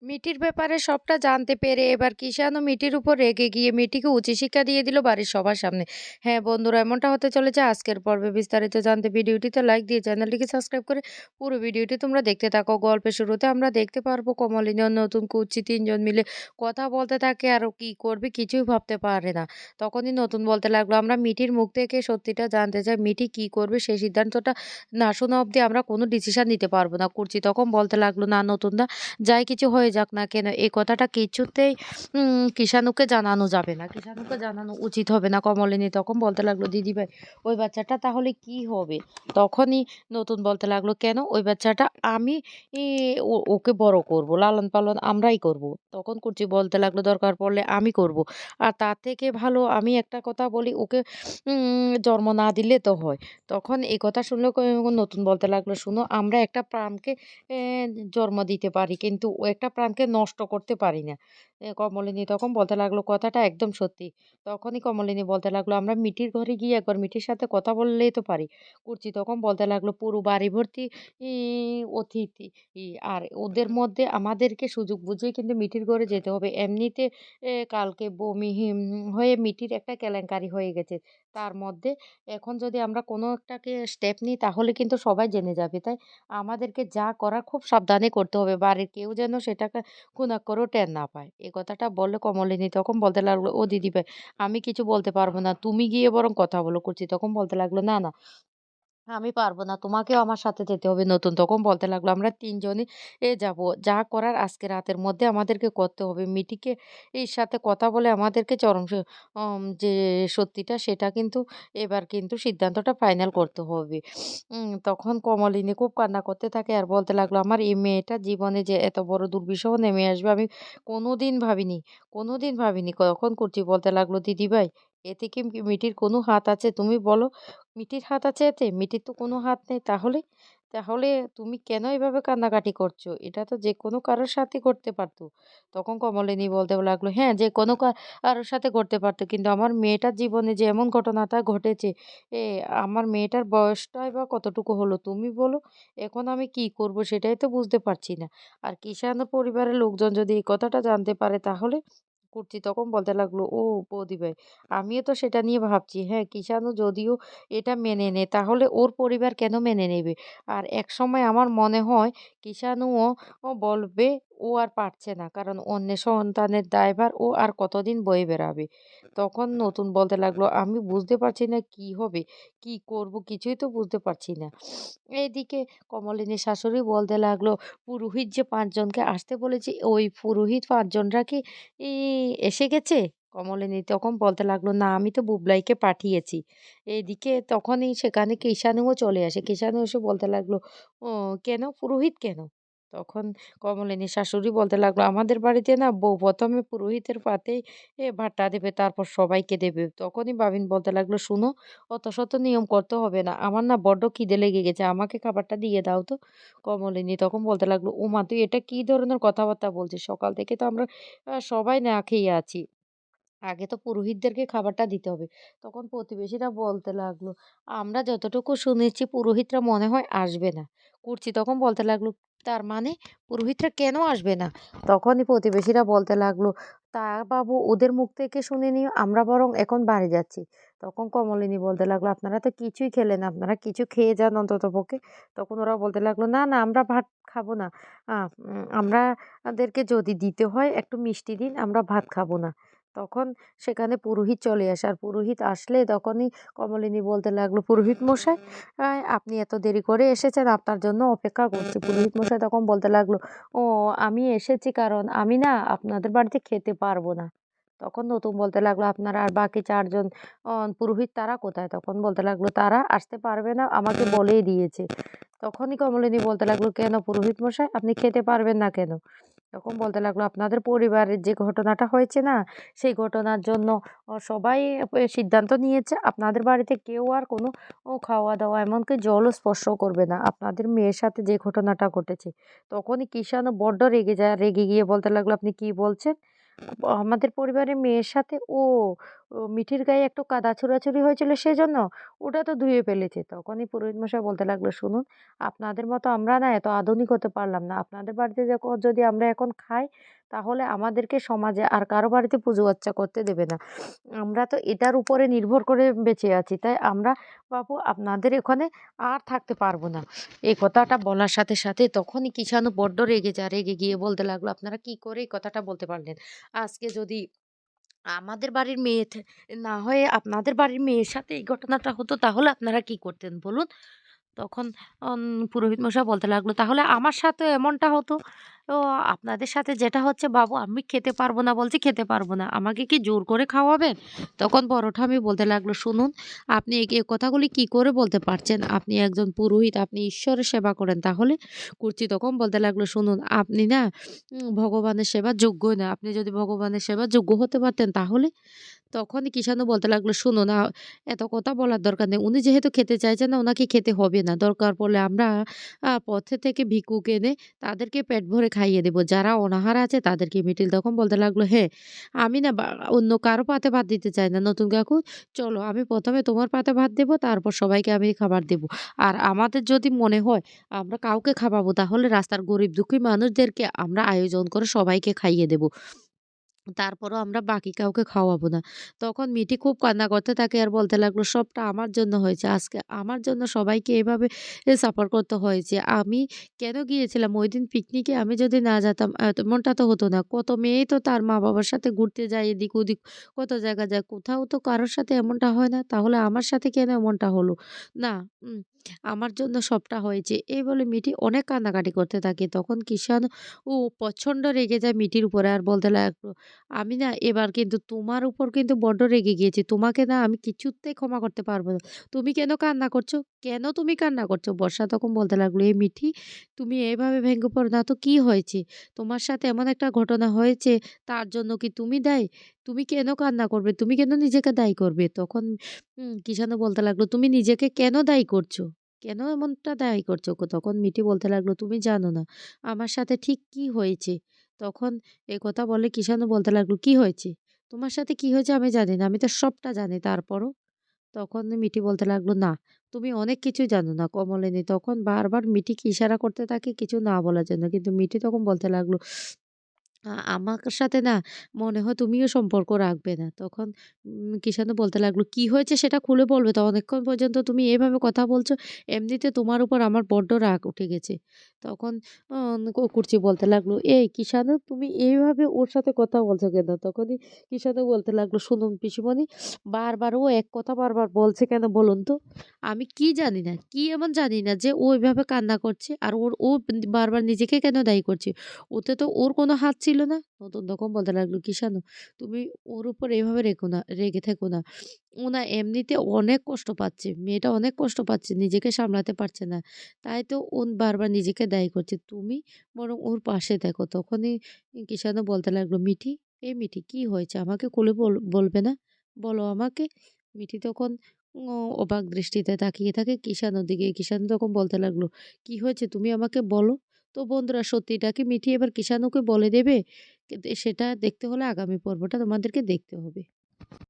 মিটির ব্যাপারে সবটা জানতে পেরে এবার কিষানও মিটির উপর রেগে গিয়ে মিটিকে উচিত শিক্ষা দিয়ে দিল বাড়ির সবার সামনে। হ্যাঁ বন্ধুরা, এমনটা হতে চলেছে আজকের পর্বে। বিস্তারিত জানতে ভিডিওটিতে লাইক দিয়ে চ্যানেলটিকে সাবস্ক্রাইব করে পুরো ভিডিওটি তোমরা দেখতে থাকো। গল্পের শুরুতে আমরা দেখতে পারবো কমলিনী ও নতুন কুচি তিনজন মিলে কথা বলতে থাকে আর ও কি করবে কিছুই ভাবতে পারে না। তখনই নতুন বলতে লাগলো, আমরা মিটির মুখ থেকে সত্যিটা জানতে চাই। মিটি কি করবে সেই সিদ্ধান্তটা না শোনা অবধি আমরা কোনো ডিসিশন নিতে পারবো না। কুচি তখন বলতে লাগলো, না নতুন দা, যাই কিছু হয়ে যাক না কেন এই কথাটা কিছুতেই কিষাণুকে জানানো যাবে না। কিষাণুকে জানানো উচিত হবে না। কমলিনী তখন বলতে লাগলো, দিদিভাই ওই বাচ্চাটা তাহলে কি হবে? তখনই নতুন বলতে লাগলো, কেন? ওই বাচ্চাটা আমি ই ওকে বড় করব। লালন-পালন আমরাই করব। তখন কুচি বলতে লাগলো, দরকার পড়লে আমি করব। আর তার থেকে ভালো আমি একটা কথা বলি, ওকে জন্ম না দিলে তো হয়। তখন এই কথা শুনলে নতুন বলতে লাগলো, শুনো আমরা একটা প্রাণকে এ জন্ম দিতে পারি। কিন্তু ও একটা প্রাণকে নষ্ট করতে পারি না। কমলিনী তখন বলতে লাগলো, কথাটা একদম সত্যি। তখনই কমলিনী বলতে লাগলো, আমরা মিটির ঘরে গিয়ে একবার মিটির সাথে কথা বললেই তো পারি। কুর্চি তখন বলতে লাগলো, পুরো বাড়ি ভর্তি ই অতিথি আর ওদের মধ্যে আমাদেরকে সুযোগ বুঝেই কিন্তু মিটির ঘরে যেতে হবে। এমনিতে কালকে বমি হয়ে মিটির একটা কেলেঙ্কারি হয়ে গেছে। তার মধ্যে এখন যদি আমরা কোনো একটাকে স্টেপ নিই তাহলে কিন্তু সবাই জেনে যাবে। তাই আমাদেরকে যা করার খুব সাবধানে করতে হবে। বাড়ির কেউ যেন সেটাকে খুনাক্ষরেও টের না পায়। এ কথাটা বললে কমলিনী তখন বলতে লাগলো, ও দিদিভাই আমি কিছু বলতে পারব না। তুমি গিয়ে বরং কথা বলো। কুচি তখন বলতে লাগলো, না, না আমি পারব না। তোমাকেও আমার সাথে যেতে হবে। নতুন তখন বলতে লাগলো, আমরা ৩ জনই যাবো। যা করার আজকে রাতের মধ্যে আমাদেরকে করতে হবে। মিটিকে এর সাথে কথা বলে আমাদেরকে চরম যে সত্যিটা সেটা কিন্তু এবার কিন্তু সিদ্ধান্তটা ফাইনাল করতে হবে। তখন কমলিনী খুব কান্না করতে থাকে আর বলতে লাগলো, আমার এই মেয়েটার জীবনে যে এত বড় দুর্বিষহ নেমে আসবে আমি কোনোদিন ভাবিনি, কোনোদিন ভাবিনি। তখন কুচি বলতে লাগলো, দিদিভাই এতে কি মিটির কোনো হাত আছে তুমি বলো? মিটির হাত আছে এতে? মিটির তো কোনো হাত নেই। তাহলে? তাহলে তুমি কেন এভাবে কান্নাকাটি করছো? এটা তো যেকোনো কারোর সাথে করতে পারতো। তখন কমলিনী বলতে লাগলো, হ্যাঁ, যেকোনো কারোর সাথে করতে পারতো। কিন্তু আমার মেয়েটার জীবনে যে এমন ঘটনাটা ঘটেছে, এ আমার মেয়েটার বয়সটাই বা কতটুকু হলো তুমি বলো? এখন আমি কি করব সেটাই তো বুঝতে পারছি না। আর কিষাণ পরিবারের লোকজন যদি এই কথাটা জানতে পারে তাহলে? কুর্চি তখন বলতে লাগলো, ও বৌদি ভাই আমিও তো সেটা নিয়ে ভাবছি। হ্যাঁ, কিষাণু যদিও এটা মেনে নেয় তাহলে ওর পরিবার কেন মেনে নেবে? আর একসময় আমার মনে হয় কিষাণুও বলবে ও আর পারছে না। কারণ অন্যের সন্তানের দায়ভার ও আর কতদিন বয়ে বেড়াবে। তখন নতুন বলতে লাগলো, আমি বুঝতে পারছি না কি হবে? কি করব কিছুই তো বুঝতে পারছি না। এইদিকে কমলিনীর শাশুড়ি বলতে লাগলো, পুরোহিত যে ৫ জনকে আসতে বলেছে ওই পুরোহিত ৫ জনরা কি ই এসে গেছে? কমলিনী তখন বলতে লাগলো, না আমি তো বুবলাইকে পাঠিয়েছি। এদিকে তখনই সেখানে কিষাণুও চলে আসে। কিষাণু এসে বলতে লাগলো, ও কেন? পুরোহিত কেন? তখন কমলিনীর শাশুড়ি বলতে লাগলো, আমাদের বাড়িতে না বউ ১ম এ পুরোহিতের পাতেই ভাতটা দেবে তারপর সবাইকে দেবে। তখনই বাবিন বলতে লাগলো, শুনো অত শত নিয়ম করতে হবে না। আমার না বড্ড খিদে লেগে গেছে। আমাকে খাবারটা দিয়ে দাও তো। কমলিনী তখন বলতে লাগলো, ওমা তুই এটা কি ধরনের কথাবার্তা বলছিস? সকাল থেকে তো আমরা সবাই না খেয়ে আছি। আগে তো পুরোহিতদেরকে খাবারটা দিতে হবে। তখন প্রতিবেশীরা বলতে লাগলো, আমরা যতটুকু শুনেছি পুরোহিতরা মনে হয় আসবে না। কুর্চি তখন বলতে লাগলো, তার মানে পুরোহিতরা কেন আসবে না? তখনই প্রতিবেশীরা বলতে লাগলো, তা বাবু ওদের মুখ থেকে শুনে নিও, আমরা বরং এখন বাড়ি যাচ্ছি। তখন কমলিনী বলতে লাগলো, আপনারা তো কিছুই খেলেন, আপনারা কিছু খেয়ে যান অন্ততপক্ষে। তখন ওরা বলতে লাগলো, না, না আমরা ভাত খাবো না। আমাদেরকে যদি দিতে হয় একটু মিষ্টি দিন, আমরা ভাত খাবো না। তখন সেখানে পুরোহিত চলে আসে। আর পুরোহিত আসলে তখনই কমলিনী বলতে লাগলো, পুরোহিত মশাই আপনি এত দেরি করে এসেছেন, আপনার জন্য অপেক্ষা করছি। পুরোহিত মশাই তখন বলতে লাগলো, ও আমি এসেছি কারণ আমি না আপনাদের বাড়িতে খেতে পারবো না। তখন নতুন বলতে লাগলো, আপনারা আর বাকি ৪ জন পুরোহিত তারা কোথায়? তখন বলতে লাগলো, তারা আসতে পারবে না, আমাকে বলেই দিয়েছে। তখনই কমলিনী বলতে লাগলো, কেন পুরোহিত মশাই আপনি খেতে পারবেন না কেন? তখন বলতে লাগলো, আপনাদের পরিবারের যে ঘটনাটা হয়েছে না, সেই ঘটনার জন্য সবাই সিদ্ধান্ত নিয়েছে আপনাদের বাড়িতে কেউ আর কোনো খাওয়া-দাওয়া এমনকি জলও স্পর্শ করবে না। আপনাদের মেয়ের সাথে যে ঘটনাটা ঘটেছে। তখনই কিষাণও বড্ড রেগে যায়। রেগে গিয়ে বলতে লাগলো, আপনি কি বলছেন? আমাদের পরিবারের মেয়ের সাথে? ও! মিঠির গায়ে একটু কাদা ছোড়াছুড়ি হয়েছিল সেজন্য? ওটা তো ধুয়ে ফেলেছি। তখনই পুরোহিত মশাই বলতে লাগলো, "শুনুন, আপনাদের মতো আমরা না এত আধুনিক হতে পারলাম না। আপনাদের বাড়িতে যদি আমরা এখন খাই, তাহলে আমাদেরকে সমাজে আর কারো বাড়িতে পুজো-আচ্চা করতে দেবে না। আমরা তো এটার উপরে নির্ভর করে বেঁচে আছি। তাই আমরা বাপু আপনাদের ওখানে আর থাকতে পারবো না।" এই কথাটা বলার সাথে, সাথে তখনই কিষাণু বড্ড রেগে যায়। রেগে গিয়ে বলতে লাগলো, "আপনারা কি করে এই কথাটা বলতে পারলেন? আজকে যদি আমাদের বাড়ির মেয়ে না হয়ে আপনাদের বাড়ির মেয়ের সাথে এই ঘটনাটা হতো তাহলে আপনারা কি করতেন বলুন?" তখন অন পুরোহিত মশাই বলতে লাগলো, "তাহলে আমার সাথেও এমনটা হতো। তো আপনাদের সাথে যেটা হচ্ছে বাবু আমি খেতে পারবো না বলছি খেতে পারবো না। আমাকে কি জোর করে খাওয়াবেন?" তখন বড় ঠাম্মি বলতে লাগলো, "শুনুন, আপনি এ কথাগুলি কি করে বলতে পারছেন? আপনি একজন পুরোহিত, আপনি ঈশ্বরের সেবা করেন। তাহলে?" কুর্চি তখন বলতে লাগলো, "শুনুন, আপনি না ভগবানের সেবার যোগ্যই না। আপনি যদি ভগবানের সেবার যোগ্য হতে পারতেন তাহলে?" তখনই কিষাণু বলতে লাগলো, "শুনুন এত কথা বলার দরকার নেই। উনি যেহেতু খেতে চাইছেন না, উনাকে খেতে হবে না। দরকার পড়লে আমরা পথে থেকে ভিক্ষুক এনে তাদেরকে পেট ভরে খাইয়ে দেব। যারা অনাহার আছে তাদেরকে।" মিটিল তখন বলতে লাগলো, "হ্যাঁ, আমি না অন্য কারো পাতে ভাত দিতে চাই না। নতুন কাকু, চলো আমি ১ম এ তোমার পাতে ভাত দেব, তারপর সবাইকে আমি খাবার দেব। আর আমাদের যদি মনে হয় আমরা কাউকে খাওয়াবো, তাহলে রাস্তার গরিব দুঃখী মানুষদেরকে আমরা আয়োজন করে সবাইকে খাইয়ে দেব। তারপরও আমরা বাকি কাউকে খাওয়াবো না।" তখন মিঠি খুব কান্না করতে থাকে আর বলতে লাগলো, "সবটা আমার জন্য হয়েছে। আজকে আমার জন্য সবাইকে এভাবে সাফার করতে হয়েছে। আমি কেন গিয়েছিলাম ঐদিন পিকনিকে? আমি যদি না যেতাম এমনটা তো হতো না। কত মেয়েই তো তার মা-বাবার সাথে ঘুরতে যায় এদিক ওদিক কত জায়গা যায়। কোথাও তো কারো সাথে এমনটা হয় না। তাহলে আমার সাথে কেন এমনটা হলো? না, উম আমার জন্য সবটা হয়েছে।" এই বলে মিঠি অনেক কান্নাকাটি করতে থাকে। তখন কিষান প্রচন্ড রেগে যায় মিঠির উপরে আর বলতে লাগলো, "আমি না এবার কিন্তু তোমার উপর কিন্তু বড্ড রেগে গিয়েছি। তোমাকে না আমি কিছুতেই ক্ষমা করতে পারব না। তুমি কেন কান্না করছো? কেন তুমি কান্না করছো?" বর্ষা তখন বলতে লাগলো, "এই মিঠি, তুমি এভাবে ভেঙে পড়ো না তো কি হয়েছে? তোমার সাথে এমন একটা ঘটনা হয়েছে তার জন্য কি তুমি দায়ী? তুমি কেন কান্না করবে? তুমি কেন নিজেকে দায়ী করবে?" তখন কিষাণু বলতে লাগলো, "তুমি নিজেকে কেন দায়ী করছো? কেন এমনটা দায়ী করছো?" তখন মিঠি বলতে লাগলো, "তুমি জানো না আমার সাথে ঠিক কি হয়েছে?" তখন একথা বলে কিষাণু বলতে লাগলো, "কি হয়েছে? তোমার সাথে কি হয়েছে আমি জানি না। আমি তো সবটা জানি তারপরও?" তখন মিঠি বলতে লাগলো, "না, তুমি অনেক কিছুই জানো না কমলিনী।" তখন বারবার মিঠিকে ইশারা করতে থাকে কিছু না বলার জন্য। কিন্তু মিঠি তখন বলতে লাগলো, আমার সাথে না মনে হয় তুমিও সম্পর্ক রাখবে না।" তখন কিষাণু বলতে লাগলো, "কি হয়েছে সেটা খুলে বলবে তো? অনেকক্ষণ পর্যন্ত তুমি এভাবে কথা বলছো। এমনিতে তোমার উপর আমার বড্ড রাগ উঠে গেছে।" তখন অ কুর্চি বলতে লাগলো, "এই কিষাণু, তুমি এইভাবে ওর সাথে কথা বলছো কেন?" তখনই কিষাণু বলতে লাগলো, "শুনুন পিসিমণি, বারবার ও এক কথা বারবার বলছে কেন বলুন তো? আমি কি জানি না, কি এমন জানি না যে ও এভাবে কান্না করছে? আর ও বারবার নিজেকে কেন দায়ী করছে? ওতে তো ওর কোনো হাত ছিল না।" নতুন তখন বলতে লাগলো, "কিষাণু, তুমি ওর উপর এভাবে রেগে থেকো না। ও না এমনিতে অনেক কষ্ট পাচ্ছে। মেয়েটা অনেক কষ্ট পাচ্ছে। নিজেকে সামলাতে পারছে না। তাই তো ও বারবার নিজেকে দায়ী করছে। তুমি বরং ওর পাশে থেকো।" তখনই কিষাণু বলতে লাগলো, "মিঠি, এই মিঠি কি হয়েছে? আমাকে খুলে বলবে না? বলো আমাকে।" মিঠি তখন অবাক দৃষ্টিতে তাকিয়ে থাকে কিষাণুর দিকে। কিষাণু তখন বলতে লাগলো, "কি হয়েছে তুমি আমাকে বলো।" তো বন্ধুরা, সত্যিটা কি মিঠি এবার কিষাণুকে বলে দেবে? কিন্তু সেটা দেখতে হলে আগামী পর্বটা তোমাদেরকে দেখতে হবে।